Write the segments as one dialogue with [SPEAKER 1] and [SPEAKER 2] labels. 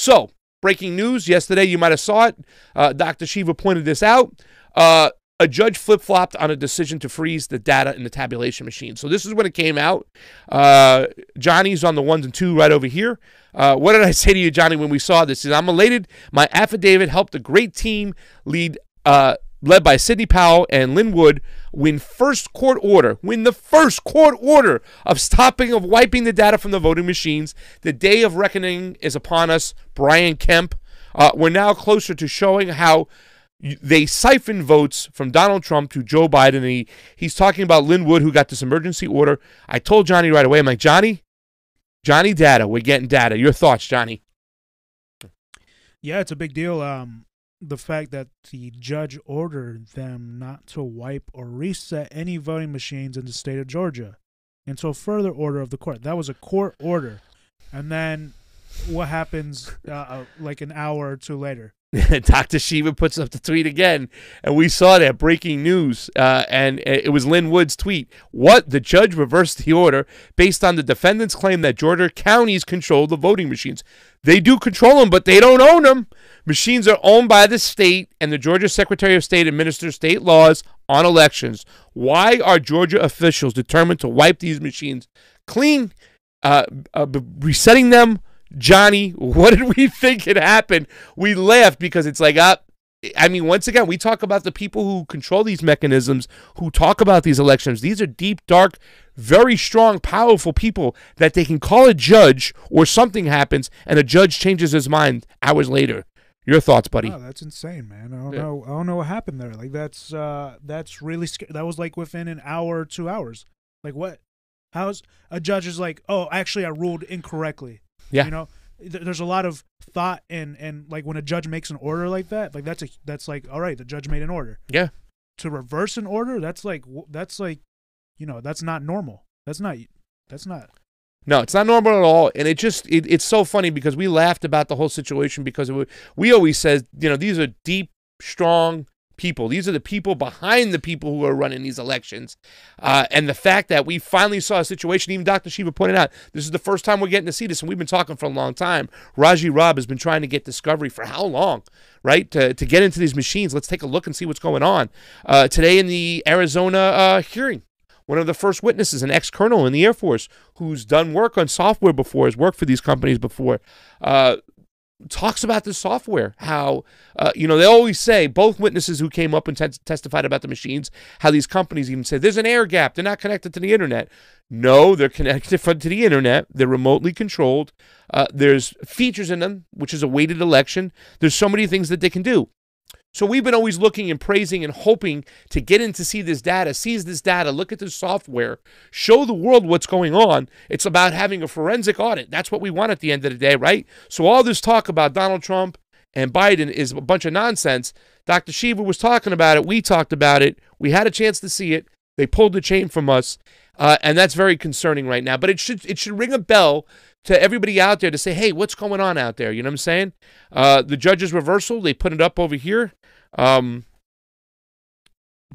[SPEAKER 1] So, breaking news yesterday, you might have saw it. Dr. Shiva pointed this out. A judge flip-flopped on a decision to freeze the data in the tabulation machine. So this is when it came out. Johnny's on the 1 and 2 right over here. What did I say to you, Johnny, when we saw this? He said, I'm elated. My affidavit helped a great team led by Sidney Powell and Linwood win the first court order of wiping the data from the voting machines. The day of reckoning is upon us. Brian Kemp. We're now closer to showing how they siphoned votes from Donald Trump to Joe Biden. And he's talking about Linwood, who got this emergency order. I told Johnny right away, I'm like, Johnny, data. We're getting data. Your thoughts, Johnny?
[SPEAKER 2] Yeah, it's a big deal. The fact that the judge ordered them not to wipe or reset any voting machines in the state of Georgia until further order of the court. That was a court order. And then what happens like an hour or two later?
[SPEAKER 1] Dr. Shiva puts up the tweet again, and we saw that breaking news, and it was Lynn Wood's tweet. What? The judge reversed the order based on the defendant's claim that Georgia counties control the voting machines. They do control them, but they don't own them. Machines are owned by the state, and the Georgia Secretary of State administers state laws on elections. Why are Georgia officials determined to wipe these machines clean, resetting them? Johnny, what did we think had happened? We laughed because it's like, I mean, once again, we talk about the people who control these mechanisms, who talk about these elections. These are deep, dark, very strong, powerful people that they can call a judge or something happens and a judge changes his mind hours later. Your thoughts, buddy?
[SPEAKER 2] Oh, that's insane, man. I don't know what happened there. Like that's really scary. That was like within an hour, 2 hours. Like what? How's a judge is like, oh, actually, I ruled incorrectly.
[SPEAKER 1] Yeah.
[SPEAKER 2] You know, there's a lot of thought and like when a judge makes an order like that, like that's like, all right, the judge made an order.
[SPEAKER 1] Yeah.
[SPEAKER 2] To reverse an order, that's like, you know, that's not normal. That's not.
[SPEAKER 1] No, it's not normal at all. And it's so funny because we laughed about the whole situation because we always said, you know, these are deep, strong people. These are the people behind the people who are running these elections. And the fact that we finally saw a situation, even Dr. Shiva pointed out, this is the first time we're getting to see this, and we've been talking for a long time. Raji Robb has been trying to get discovery for how long, right, to get into these machines. Let's take a look and see what's going on. Today in the Arizona hearing, one of the first witnesses, an ex-colonel in the Air Force who's done work on software before, has worked for these companies before, talks about the software, how, you know, they always say, both witnesses who came up and testified about the machines, how these companies even say, there's an air gap, they're not connected to the internet. No, they're connected to the internet. They're remotely controlled. There's features in them, which is a weighted election. There's so many things that they can do. So we've been always looking and praising and hoping to get in to see this data, seize this data, look at this software, show the world what's going on. It's about having a forensic audit. That's what we want at the end of the day, right? So all this talk about Donald Trump and Biden is a bunch of nonsense. Dr. Shiva was talking about it. We talked about it. We had a chance to see it. They pulled the chain from us, and that's very concerning right now. But it should ring a bell to everybody out there to say, hey, what's going on out there? You know what I'm saying? The judge's reversal, they put it up over here.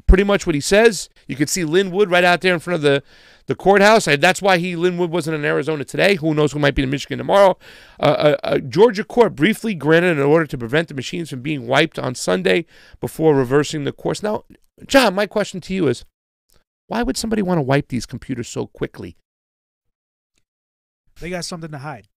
[SPEAKER 1] Pretty much what he says. You could see Linwood right out there in front of the courthouse. That's why Linwood wasn't in Arizona today. Who knows who might be in Michigan tomorrow. A Georgia court briefly granted an order to prevent the machines from being wiped on Sunday before reversing the course. Now, John, my question to you is, why would somebody want to wipe these computers so quickly?
[SPEAKER 2] They got something to hide.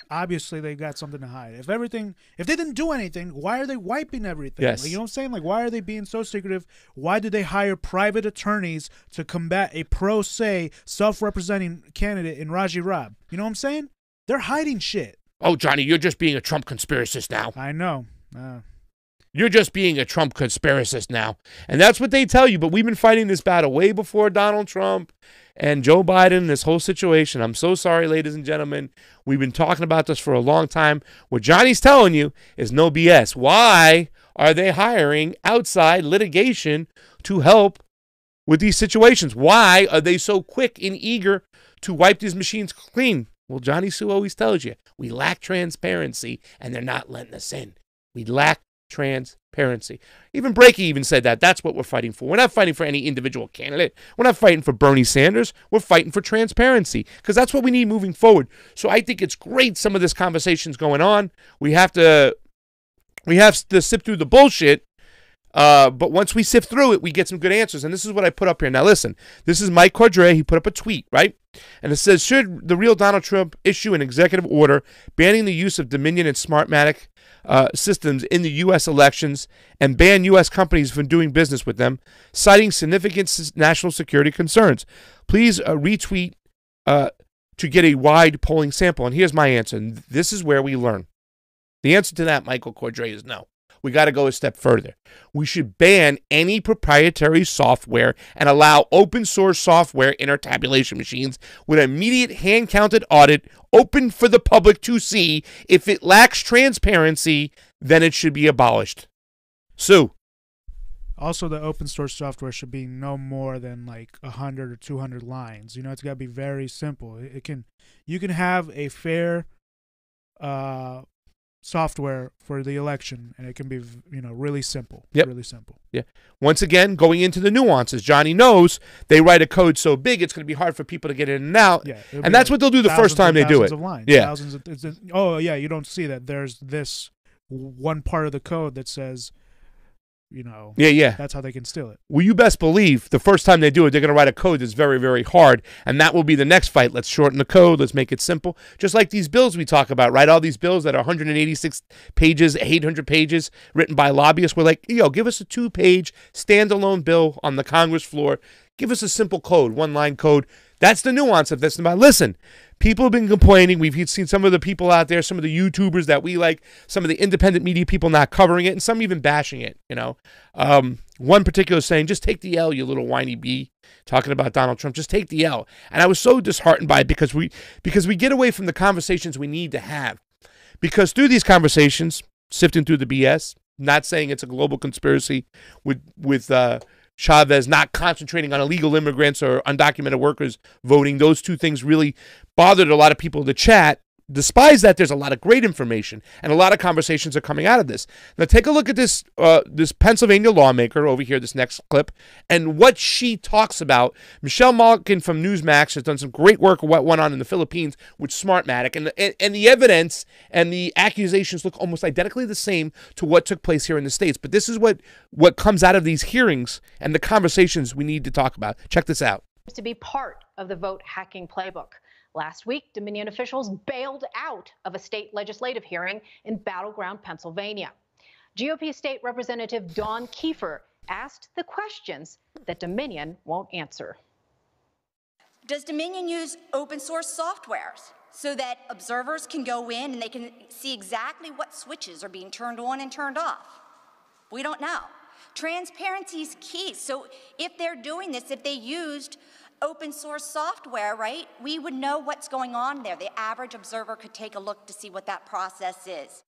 [SPEAKER 2] Obviously, they got something to hide. If they didn't do anything, why are they wiping everything?
[SPEAKER 1] Yes.
[SPEAKER 2] Like, you know what I'm saying? Like, why are they being so secretive? Why did they hire private attorneys to combat a pro se, self-representing candidate in Raji Robb? You know what I'm saying? They're hiding shit.
[SPEAKER 1] Oh, Johnny, you're just being a Trump conspiracist now.
[SPEAKER 2] I know.
[SPEAKER 1] You're just being a Trump conspiracist now. And that's what they tell you. But we've been fighting this battle way before Donald Trump and Joe Biden, this whole situation. I'm so sorry, ladies and gentlemen. We've been talking about this for a long time. What Johnny's telling you is no BS. Why are they hiring outside litigation to help with these situations? Why are they so quick and eager to wipe these machines clean? Well, Johnny Sue always tells you, we lack transparency, and they're not letting us in. We lack transparency. Even Breaky even said that. That's what we're fighting for. We're not fighting for any individual candidate. We're not fighting for Bernie Sanders. We're fighting for transparency because that's what we need moving forward. So I think it's great some of this conversation's going on. We have to sift through the bullshit. But once we sift through it, we get some good answers. And this is what I put up here. Now, listen, this is Mike Cordray. He put up a tweet, right? And it says, should the real Donald Trump issue an executive order banning the use of Dominion and Smartmatic systems in the U.S. elections and ban U.S. companies from doing business with them, citing significant national security concerns? Please retweet to get a wide polling sample. And here's my answer. And this is where we learn. The answer to that, Michael Cordray, is no. We got to go a step further. We should ban any proprietary software and allow open source software in our tabulation machines with immediate hand-counted audit open for the public to see. If it lacks transparency, then it should be abolished. Sue.
[SPEAKER 2] Also, the open source software should be no more than like 100 or 200 lines. You know, it's got to be very simple. You can have a fair software for the election, and it can be, you know, really simple.
[SPEAKER 1] Yep.
[SPEAKER 2] Really simple.
[SPEAKER 1] Yeah. Once again, going into the nuances, Johnny knows they write a code so big it's going to be hard for people to get in and out.
[SPEAKER 2] Yeah,
[SPEAKER 1] and that's what they'll do the first time they do it.
[SPEAKER 2] Of lines,
[SPEAKER 1] yeah.
[SPEAKER 2] Oh yeah, you don't see that. There's this one part of the code that says, you know,
[SPEAKER 1] yeah.
[SPEAKER 2] That's how they can steal it.
[SPEAKER 1] Well, you best believe the first time they do it, they're going to write a code that's very, very hard, and that will be the next fight. Let's shorten the code. Let's make it simple. Just like these bills we talk about, right? All these bills that are 186 pages, 800 pages, written by lobbyists. We're like, give us a 2-page standalone bill on the Congress floor. Give us a simple code, one-line code. That's the nuance of this. Listen, people have been complaining. We've seen some of the people out there, some of the YouTubers that we like, some of the independent media people not covering it, and some even bashing it, One particular saying, just take the L, you little whiny bee, talking about Donald Trump. Just take the L. And I was so disheartened by it because we get away from the conversations we need to have. Because through these conversations, sifting through the BS, not saying it's a global conspiracy with Chavez not concentrating on illegal immigrants or undocumented workers voting. Those two things really bothered a lot of people in the chat. Despite that, there's a lot of great information and a lot of conversations are coming out of this. Now, take a look at this Pennsylvania lawmaker over here, this next clip, and what she talks about. Michelle Malkin from Newsmax has done some great work of what went on in the Philippines with Smartmatic, and the evidence and the accusations look almost identically the same to what took place here in the States. But this is what comes out of these hearings and the conversations we need to talk about. Check this out.
[SPEAKER 3] To be part of the vote hacking playbook. Last week, Dominion officials bailed out of a state legislative hearing in battleground Pennsylvania. GOP State Representative Dawn Kiefer asked the questions that Dominion won't answer.
[SPEAKER 4] Does Dominion use open source softwares so that observers can go in and they can see exactly what switches are being turned on and turned off? We don't know. Transparency is key. So if they're doing this, if they used open source software, right, we would know what's going on there. The average observer could take a look to see what that process is.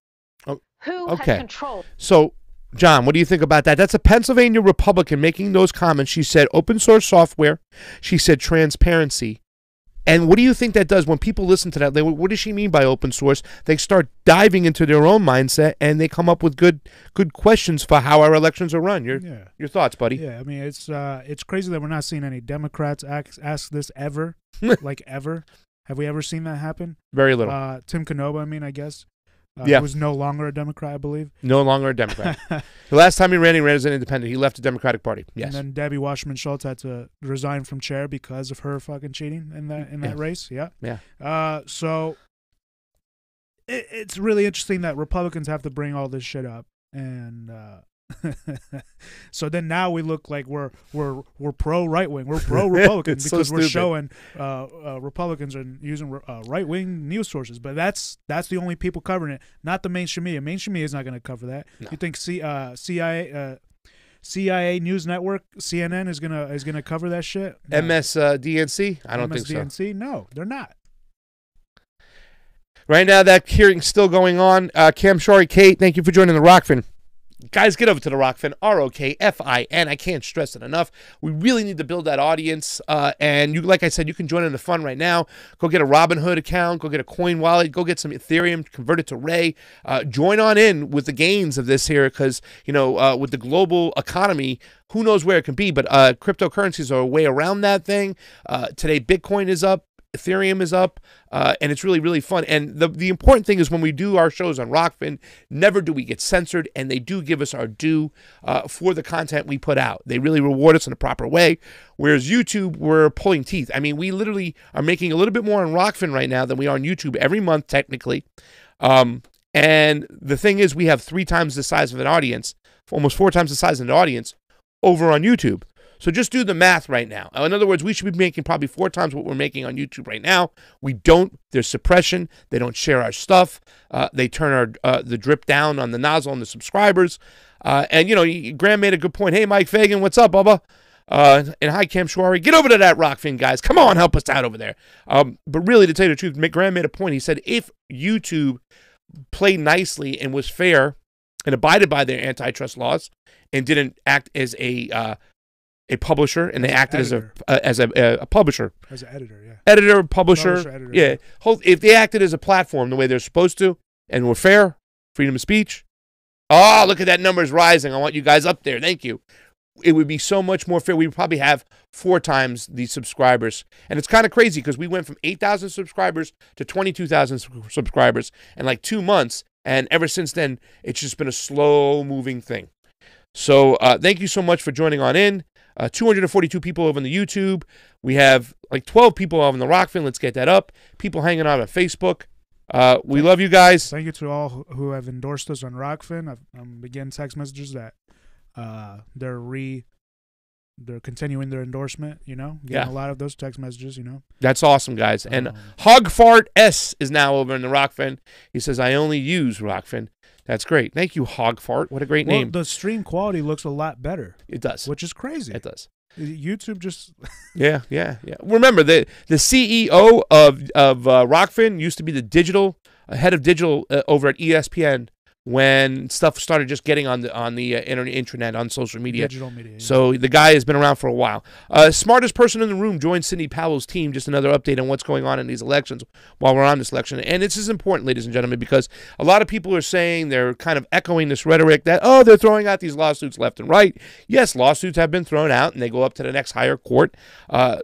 [SPEAKER 1] Oh,
[SPEAKER 3] Who
[SPEAKER 1] okay.
[SPEAKER 3] has control?
[SPEAKER 1] So, John, what do you think about that? That's a Pennsylvania Republican making those comments. She said open source software. She said transparency. And what do you think that does when people listen to that? What does she mean by open source? They start diving into their own mindset and they come up with good questions for how our elections are run. Your thoughts, buddy?
[SPEAKER 2] Yeah, I mean, it's crazy that we're not seeing any Democrats ask this ever, like ever. Have we ever seen that happen?
[SPEAKER 1] Very little.
[SPEAKER 2] Tim Canova, I mean, I guess.
[SPEAKER 1] Yeah.
[SPEAKER 2] He was no longer a Democrat, I believe.
[SPEAKER 1] No longer a Democrat. The last time he ran as an independent. He left the Democratic Party. Yes.
[SPEAKER 2] And then Debbie Wasserman Schultz had to resign from chair because of her fucking cheating in that race. Yeah.
[SPEAKER 1] Yeah.
[SPEAKER 2] So it's really interesting that Republicans have to bring all this shit up, and so then now we look like we're pro right wing, we're pro Republican because we're showing Republicans are using right wing news sources, but that's the only people covering it, not the mainstream media. Mainstream media is not going to cover that. No. You think CIA News Network, CNN is gonna cover that shit? No.
[SPEAKER 1] MSDNC? I don't think so.
[SPEAKER 2] MSDNC? No, they're not.
[SPEAKER 1] Right now, that hearing's still going on. Cam Shori, Kate, thank you for joining the Rokfin. Guys, get over to the Rokfin, Rokfin. I can't stress it enough. We really need to build that audience. And you, like I said, you can join in the fun right now. Go get a Robinhood account. Go get a coin wallet. Go get some Ethereum. Convert it to Ray. Join on in with the gains of this here because, with the global economy, who knows where it can be. But cryptocurrencies are a way around that thing. Today, Bitcoin is up. Ethereum is up, and it's really, really fun. And the important thing is when we do our shows on Rokfin, never do we get censored, and they do give us our due for the content we put out. They really reward us in a proper way, whereas YouTube, we're pulling teeth. I mean, we literally are making a little bit more on Rokfin right now than we are on YouTube every month, technically. And the thing is, we have 3 times the size of an audience, almost 4 times the size of an audience over on YouTube. So just do the math right now. In other words, we should be making probably 4 times what we're making on YouTube right now. We don't. There's suppression. They don't share our stuff. They turn the drip down on the nozzle on the subscribers. And, Graham made a good point. Hey, Mike Fagan, what's up, Bubba? And hi, Cam Shwari. Get over to that Rokfin, guys. Come on, help us out over there. But really, to tell you the truth, Graham made a point. He said if YouTube played nicely and was fair and abided by their antitrust laws and didn't act as a publisher, and they acted as a publisher, as an editor, publisher, editor. Yeah. If they acted as a platform the way they're supposed to, and were fair, freedom of speech. Oh, look at that numbers rising! I want you guys up there. Thank you. It would be so much more fair. We would probably have 4 times the subscribers, and it's kind of crazy because we went from 8,000 subscribers to 22,000 subscribers in like 2 months, and ever since then, it's just been a slow-moving thing. So, thank you so much for joining on in. 242 people over on the YouTube. We have like 12 people over on the Rokfin. Let's get that up. People hanging out on Facebook. We love you guys.
[SPEAKER 2] Thank you to all who have endorsed us on Rokfin. I'm getting text messages that they're continuing their endorsement. Getting a lot of those text messages.
[SPEAKER 1] That's awesome, guys. And Hogfart S is now over in the Rokfin. He says, "I only use Rokfin." That's great. Thank you, Hogfart. What a great name.
[SPEAKER 2] The stream quality looks a lot better.
[SPEAKER 1] It does.
[SPEAKER 2] Which is crazy.
[SPEAKER 1] It does.
[SPEAKER 2] YouTube just...
[SPEAKER 1] Yeah. Remember, the CEO of Rokfin used to be the head of digital over at ESPN when stuff started just getting on the internet, on social media.
[SPEAKER 2] Digital media.
[SPEAKER 1] So the guy has been around for a while. Smartest person in the room joined Sidney Powell's team. Just another update on what's going on in these elections while we're on this election. And this is important, ladies and gentlemen, because a lot of people are saying, they're kind of echoing this rhetoric that, they're throwing out these lawsuits left and right. Yes, lawsuits have been thrown out and they go up to the next higher court.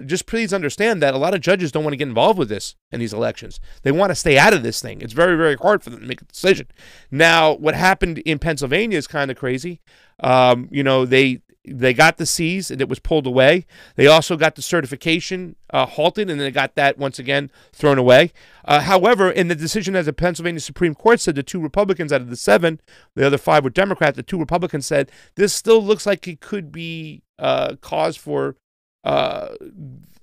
[SPEAKER 1] Just please understand that a lot of judges don't want to get involved with this in these elections. They want to stay out of this thing. It's very, very hard for them to make a decision. Now, what happened in Pennsylvania is kind of crazy. They got the C's and it was pulled away. They also got the certification halted, and then they got that once again thrown away. However, in the decision as the Pennsylvania Supreme Court said, the 2 Republicans out of the 7, the other 5 were Democrat, the 2 Republicans said this still looks like it could be cause for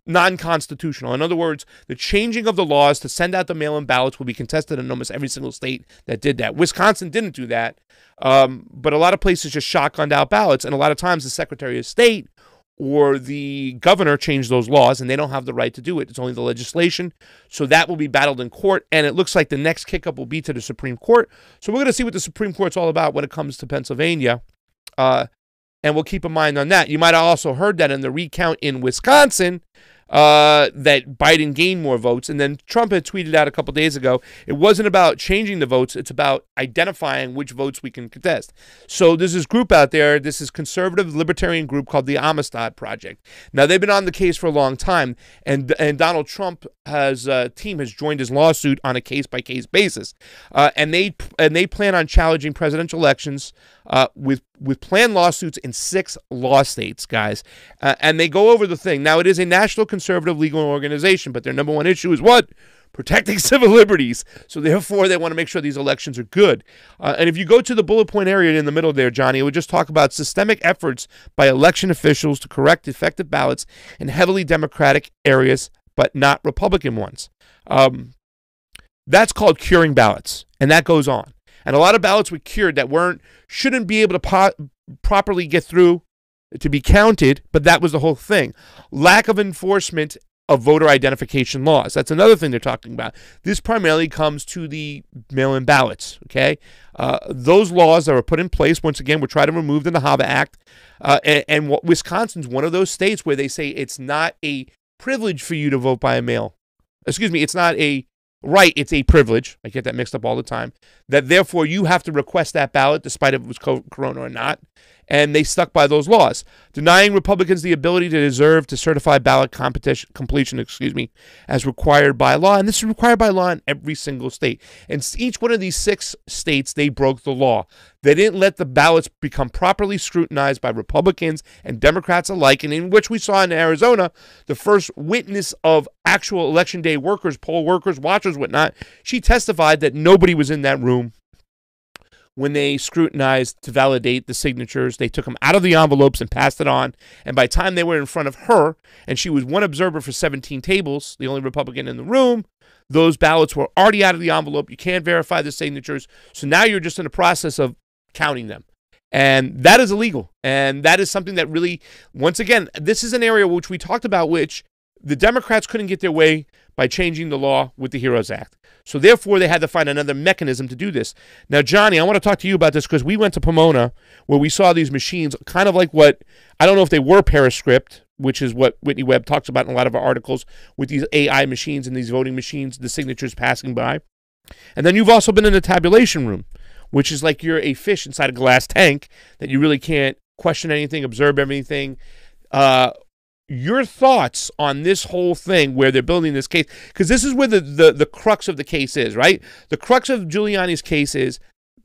[SPEAKER 1] non-constitutional. In other words, the changing of the laws to send out the mail-in ballots will be contested in almost every single state that did that. Wisconsin didn't do that, but a lot of places just shotgunned out ballots, and a lot of times the Secretary of State or the governor changed those laws, and they don't have the right to do it. It's only the legislation, so that will be battled in court, and it looks like the next kick-up will be to the Supreme Court. So we're going to see what the Supreme Court's all about when it comes to Pennsylvania, and we'll keep a mind on that. You might have also heard that in the recount in Wisconsin, that Biden gained more votes. And then Trump had tweeted out a couple days ago, it wasn't about changing the votes, it's about identifying which votes we can contest. So there's this group out there, this is conservative libertarian group called the Amistad Project. Now, they've been on the case for a long time, and Donald Trump team has joined his lawsuit on a case-by-case basis. And they plan on challenging presidential elections with planned lawsuits in 6 law states, guys. And they go over the thing. Now, it is a national conservative legal organization, but their number one issue is what? Protecting civil liberties. So therefore, they want to make sure these elections are good. And if you go to the bullet point area in the middle there, Johnny, it would just talk about systemic efforts by election officials to correct defective ballots in heavily Democratic areas, but not Republican ones. That's called curing ballots, and that goes on. And a lot of ballots were cured that shouldn't be able to properly get through to be counted, but that was the whole thing. Lack of enforcement of voter identification laws. That's another thing they're talking about. This primarily comes to the mail-in ballots, okay? Those laws that were put in place, once again, were tried to remove in the HAVA Act. And Wisconsin's one of those states where they say it's not a privilege for you to vote by mail. Excuse me, it's not a right, it's a privilege. I get that mixed up all the time. That therefore you have to request that ballot despite if it was corona or not. And they stuck by those laws, denying Republicans the ability to deserve to certify ballot completion, as required by law. And this is required by law in every single state. And each one of these 6 states, they broke the law. They didn't let the ballots become properly scrutinized by Republicans and Democrats alike, and in which we saw in Arizona, the first witness of actual election day workers, poll workers, watchers, whatnot. She testified that nobody was in that room when they scrutinized to validate the signatures. They took them out of the envelopes and passed it on. And by the time they were in front of her, and she was one observer for 17 tables, the only Republican in the room, those ballots were already out of the envelope. You can't verify the signatures. So now you're just in the process of counting them. And that is illegal. And that is something that really, once again, this is an area which we talked about, which the Democrats couldn't get their way by changing the law with the HEROES Act. So therefore, they had to find another mechanism to do this. Now, Johnny, I want to talk to you about this because we went to Pomona where we saw these machines, kind of like what, I don't know if they were Periscript, which is what Whitney Webb talks about in a lot of our articles, with these AI machines and these voting machines, the signatures passing by. And then you've also been in the tabulation room, which is like you're a fish inside a glass tank that you really can't question anything, observe everything. Your thoughts on this whole thing where they're building this case, because this is where the crux of the case is, right? The crux of Giuliani's case is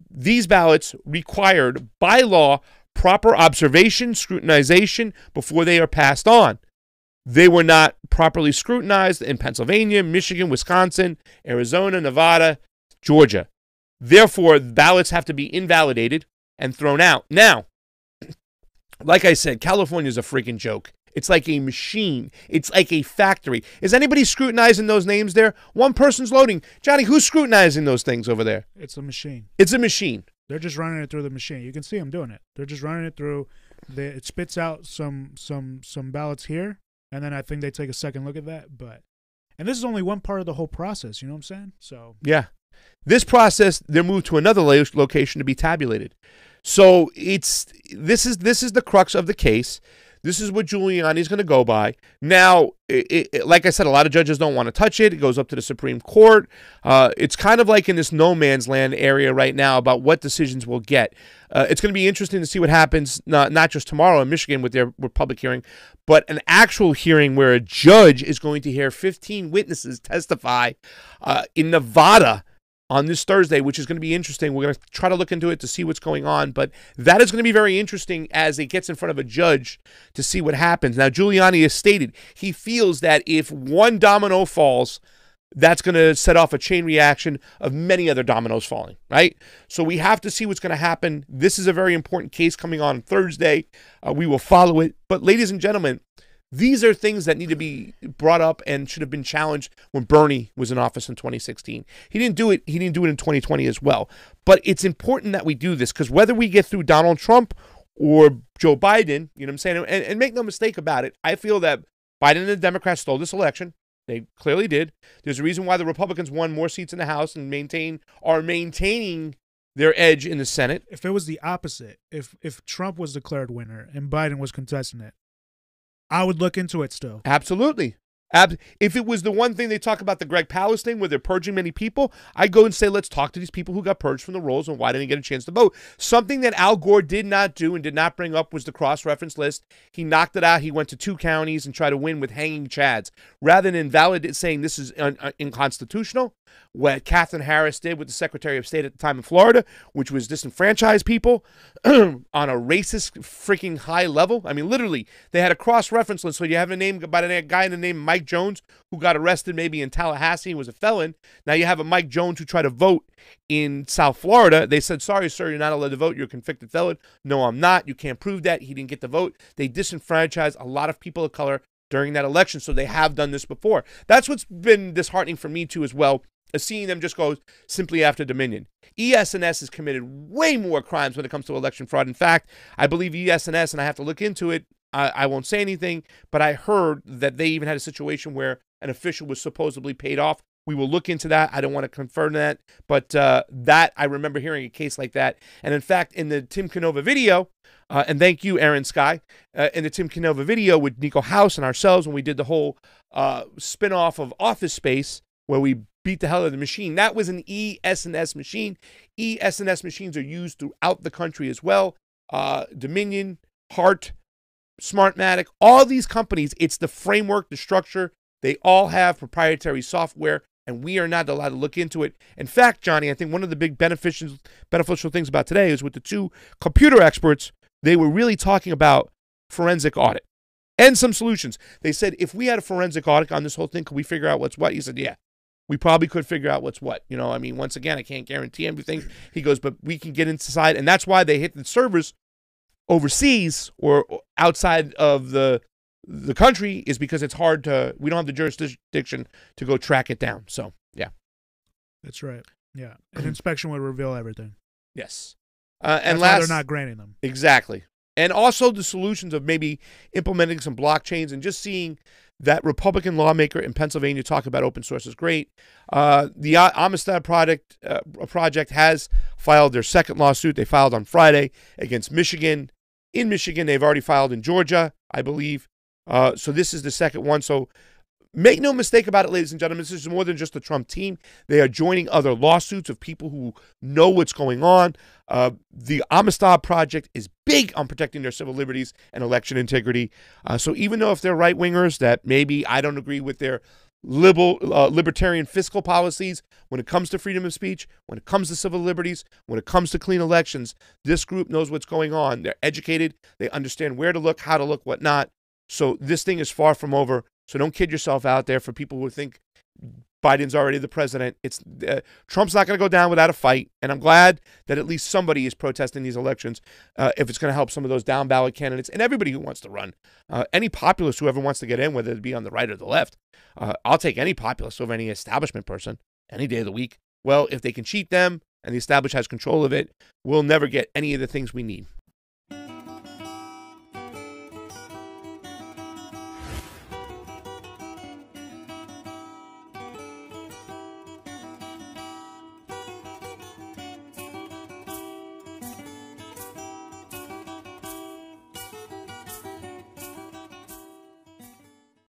[SPEAKER 1] these ballots required by law proper observation, scrutinization before they are passed on. They were not properly scrutinized in Pennsylvania, Michigan, Wisconsin, Arizona, Nevada, Georgia. Therefore, ballots have to be invalidated and thrown out. Now, like I said, California is a freaking joke. It's like a machine. It's like a factory. Is anybody scrutinizing those names there? One person's loading. Johnny, who's scrutinizing those things over there?
[SPEAKER 2] It's a machine.
[SPEAKER 1] It's a machine.
[SPEAKER 2] They're just running it through the machine. You can see them doing it. They're just running it through. It spits out some ballots here, and then I think they take a second look at that. And this is only one part of the whole process. You know what I'm saying? So
[SPEAKER 1] yeah, this process, they're moved to another location to be tabulated. So this is the crux of the case. This is what Giuliani's going to go by. Now, like I said, a lot of judges don't want to touch it. It goes up to the Supreme Court. It's kind of like in this no man's land area right now about what decisions we'll get. It's going to be interesting to see what happens, not just tomorrow in Michigan with their public hearing, but an actual hearing where a judge is going to hear 15 witnesses testify in Nevada on this Thursday, which is going to be interesting. We're going to try to look into it to see what's going on, but that is going to be very interesting as it gets in front of a judge to see what happens. Now, Giuliani has stated he feels that if one domino falls, that's going to set off a chain reaction of many other dominoes falling, right? So we have to see what's going to happen. This is a very important case coming on Thursday. We will follow it. But ladies and gentlemen, these are things that need to be brought up and should have been challenged when Bernie was in office in 2016. He didn't do it. He didn't do it in 2020 as well. But it's important that we do this because whether we get through Donald Trump or Joe Biden, you know what I'm saying? And make no mistake about it, I feel that Biden and the Democrats stole this election. They clearly did. There's a reason why the Republicans won more seats in the House and are maintaining their edge in the Senate.
[SPEAKER 2] If it was the opposite, if Trump was declared winner and Biden was contesting it, I would look into it still.
[SPEAKER 1] Absolutely. If it was the one thing they talk about, the Greg Palast thing where they're purging many people, I'd go and say, let's talk to these people who got purged from the rolls and why didn't they get a chance to vote. Something that Al Gore did not do and did not bring up was the cross-reference list. He knocked it out. He went to 2 counties and tried to win with hanging chads. Rather than invalidate saying this is unconstitutional, what Katherine Harris did with the Secretary of State at the time in Florida, which was disenfranchise people on a racist freaking high level. I mean, literally, they had a cross-reference list. So you have a name by a guy in the name of Mike Jones who got arrested maybe in Tallahassee and was a felon. Now you have a Mike Jones who tried to vote in South Florida. They said, sorry, sir, you're not allowed to vote. You're a convicted felon. No, I'm not. You can't prove that. He didn't get the vote. They disenfranchised a lot of people of color during that election. So they have done this before. That's what's been disheartening for me too as well, is seeing them just go simply after Dominion. ES&S has committed way more crimes when it comes to election fraud. In fact, I believe ES&S, and I have to look into it, I won't say anything, but I heard that they even had a situation where an official was supposedly paid off. We will look into that. I don't want to confirm that, but that I remember hearing a case like that. And in fact, in the Tim Canova video, and thank you, Aaron Sky, in the Tim Canova video with Niko House and ourselves when we did the whole spin-off of Office Space where we beat the hell out of the machine, that was an ES&S machine. ES&S machines are used throughout the country as well. Dominion, Hart, Smartmatic, all these companies, it's the framework, the structure. They all have proprietary software, and we are not allowed to look into it. In fact, Johnny, I think one of the big beneficial things about today is with the two computer experts, they were really talking about forensic audit and some solutions. They said, if we had a forensic audit on this whole thing, could we figure out what's what? He said, yeah, we probably could figure out what's what. You know, I mean, once again, I can't guarantee everything. He goes, but we can get inside, and that's why they hit the servers overseas or outside of the country, is because it's hard to, we don't have the jurisdiction to go track it down. So, yeah.
[SPEAKER 2] That's right. Yeah. An inspection would reveal everything.
[SPEAKER 1] Yes.
[SPEAKER 2] And why they're not granting them. Exactly.
[SPEAKER 1] And also the solutions of maybe implementing some blockchains and just seeing that Republican lawmaker in Pennsylvania talk about open source is great. The Amistad project has filed their second lawsuit. They filed on Friday against Michigan. In Michigan, they've already filed in Georgia, I believe. So this is the second one. So make no mistake about it, ladies and gentlemen. This is more than just the Trump team. They are joining other lawsuits of people who know what's going on. The Amistad Project is big on protecting their civil liberties and election integrity. So even though if they're right-wingers that maybe I don't agree with their libertarian fiscal policies, when it comes to freedom of speech, when it comes to civil liberties, when it comes to clean elections, this group knows what's going on. They're educated. They understand where to look, how to look, what not. So this thing is far from over. So don't kid yourself out there for people who think Biden's already the president. It's Trump's not going to go down without a fight. And I'm glad that at least somebody is protesting these elections if it's going to help some of those down ballot candidates and everybody who wants to run. Any populist who ever wants to get in, whether it be on the right or the left, I'll take any populist over any establishment person any day of the week. Well, if they can cheat them and the establishment has control of it, we'll never get any of the things we need.